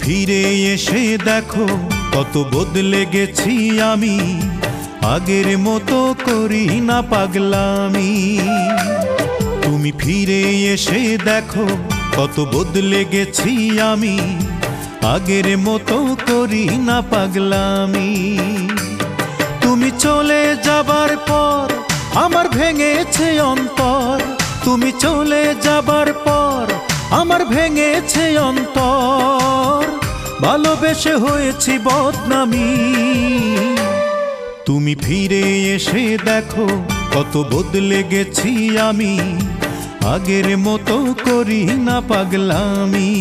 ফিরে এসে দেখো কত বদলে গেছি আমি, আগের মতো করি না পাগলামি। তুমি ফিরে এসে দেখো কত বদলে গেছি আমি, আগের মতো করি না পাগলামি। তুমি চলে যাবার পর আমার ভেঙেছে অন্তর, তুমি চলে যাবার পর আমার ভেঙেছে অন্তর, ভালোবেসে হয়েছি বদনামি। তুমি ফিরে এসে দেখো কত বদলে গেছি আমি, আগের মতো করি না পাগলামি।